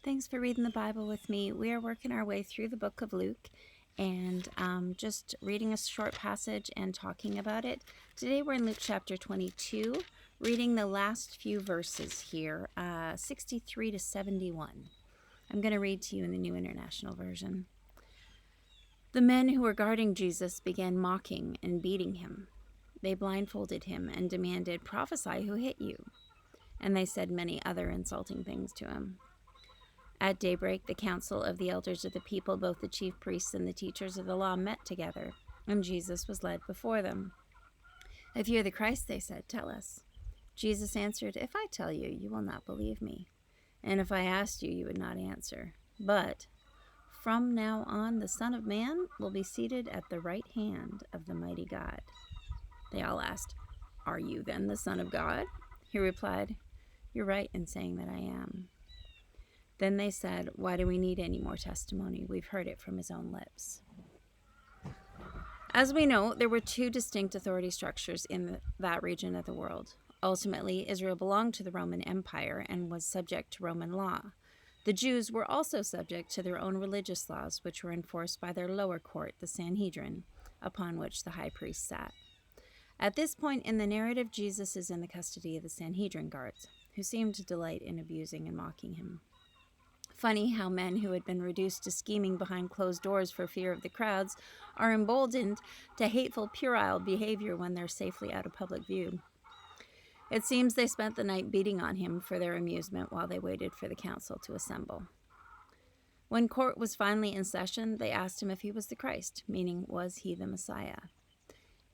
Thanks for reading the Bible with me. We are working our way through the book of Luke and just reading a short passage and talking about it. Today we're in Luke chapter 22, reading the last few verses here, 63 to 71. I'm going to read to you in the New International Version. The men who were guarding Jesus began mocking and beating him. They blindfolded him and demanded, "Prophesy, who hit you?" And they said many other insulting things to him. At daybreak, the council of the elders of the people, both the chief priests and the teachers of the law, met together, and Jesus was led before them. "If you are the Christ," they said, "tell us." Jesus answered, "If I tell you, you will not believe me. And if I asked you, you would not answer. But from now on, the Son of Man will be seated at the right hand of the mighty God." They all asked, "Are you then the Son of God?" He replied, "You're right in saying that I am." Then they said, "Why do we need any more testimony? We've heard it from his own lips." As we know, there were two distinct authority structures in that region of the world. Ultimately, Israel belonged to the Roman Empire and was subject to Roman law. The Jews were also subject to their own religious laws, which were enforced by their lower court, the Sanhedrin, upon which the high priest sat. At this point in the narrative, Jesus is in the custody of the Sanhedrin guards, who seem to delight in abusing and mocking him. Funny how men who had been reduced to scheming behind closed doors for fear of the crowds are emboldened to hateful, puerile behavior when they're safely out of public view. It seems they spent the night beating on him for their amusement while they waited for the council to assemble. When court was finally in session, they asked him if he was the Christ, meaning, was he the Messiah?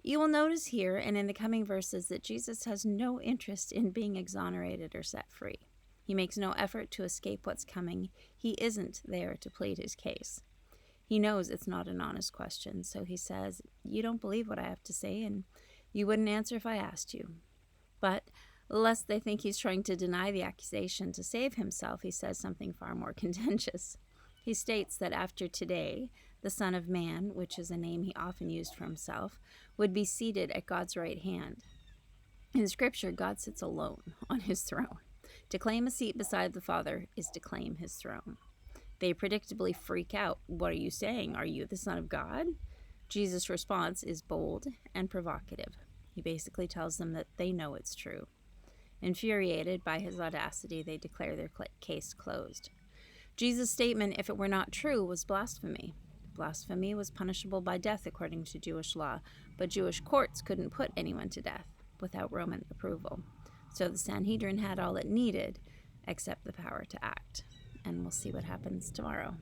You will notice here and in the coming verses that Jesus has no interest in being exonerated or set free. He makes no effort to escape what's coming. He isn't there to plead his case. He knows it's not an honest question, so he says, "You don't believe what I have to say, and you wouldn't answer if I asked you." But lest they think he's trying to deny the accusation to save himself, he says something far more contentious. He states that after today, the Son of Man, which is a name he often used for himself, would be seated at God's right hand. In Scripture, God sits alone on his throne. To claim a seat beside the Father is to claim his throne. They predictably freak out. "What are you saying? Are you the Son of God?" Jesus' response is bold and provocative. He basically tells them that they know it's true. Infuriated by his audacity, they declare their case closed. Jesus' statement, if it were not true, was blasphemy. Blasphemy was punishable by death according to Jewish law, but Jewish courts couldn't put anyone to death without Roman approval. So the Sanhedrin had all it needed except the power to act. And we'll see what happens tomorrow.